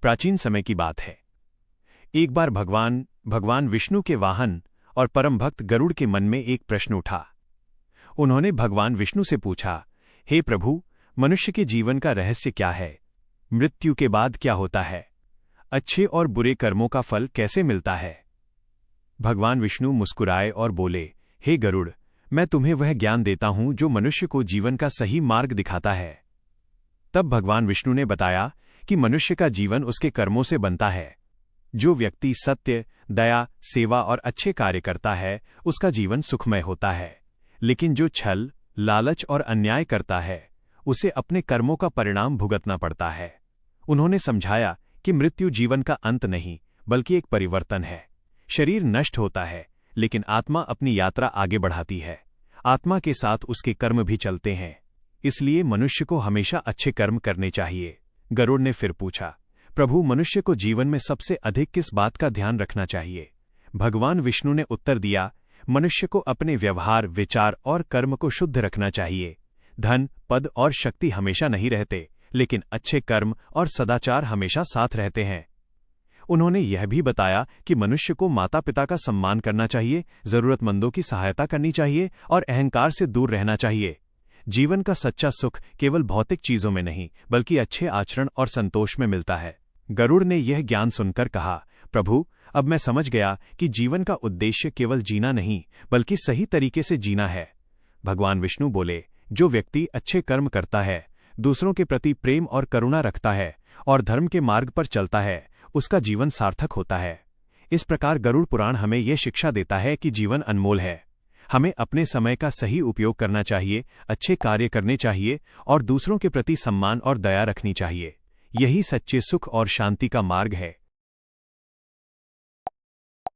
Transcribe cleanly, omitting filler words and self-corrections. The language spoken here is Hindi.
प्राचीन समय की बात है। एक बार भगवान विष्णु के वाहन और परम भक्त गरुड़ के मन में एक प्रश्न उठा। उन्होंने भगवान विष्णु से पूछा, हे प्रभु, मनुष्य के जीवन का रहस्य क्या है? मृत्यु के बाद क्या होता है? अच्छे और बुरे कर्मों का फल कैसे मिलता है? भगवान विष्णु मुस्कुराए और बोले, हे गरुड़, मैं तुम्हें वह ज्ञान देता हूं जो मनुष्य को जीवन का सही मार्ग दिखाता है। तब भगवान विष्णु ने बताया कि मनुष्य का जीवन उसके कर्मों से बनता है। जो व्यक्ति सत्य, दया, सेवा और अच्छे कार्य करता है, उसका जीवन सुखमय होता है। लेकिन जो छल, लालच और अन्याय करता है, उसे अपने कर्मों का परिणाम भुगतना पड़ता है। उन्होंने समझाया कि मृत्यु जीवन का अंत नहीं, बल्कि एक परिवर्तन है। शरीर नष्ट होता है, लेकिन आत्मा अपनी यात्रा आगे बढ़ाती है। आत्मा के साथ उसके कर्म भी चलते हैं। इसलिए मनुष्य को हमेशा अच्छे कर्म करने चाहिए। गरुड़ ने फिर पूछा, प्रभु, मनुष्य को जीवन में सबसे अधिक किस बात का ध्यान रखना चाहिए? भगवान विष्णु ने उत्तर दिया, मनुष्य को अपने व्यवहार, विचार और कर्म को शुद्ध रखना चाहिए। धन, पद और शक्ति हमेशा नहीं रहते, लेकिन अच्छे कर्म और सदाचार हमेशा साथ रहते हैं। उन्होंने यह भी बताया कि मनुष्य को माता पिता का सम्मान करना चाहिए, जरूरतमंदों की सहायता करनी चाहिए और अहंकार से दूर रहना चाहिए। जीवन का सच्चा सुख केवल भौतिक चीजों में नहीं, बल्कि अच्छे आचरण और संतोष में मिलता है। गरुड़ ने यह ज्ञान सुनकर कहा, प्रभु, अब मैं समझ गया कि जीवन का उद्देश्य केवल जीना नहीं, बल्कि सही तरीके से जीना है। भगवान विष्णु बोले, जो व्यक्ति अच्छे कर्म करता है, दूसरों के प्रति प्रेम और करुणा रखता है और धर्म के मार्ग पर चलता है, उसका जीवन सार्थक होता है। इस प्रकार गरुड़ पुराण हमें यह शिक्षा देता है कि जीवन अनमोल है। हमें अपने समय का सही उपयोग करना चाहिए, अच्छे कार्य करने चाहिए और दूसरों के प्रति सम्मान और दया रखनी चाहिए। यही सच्चे सुख और शांति का मार्ग है।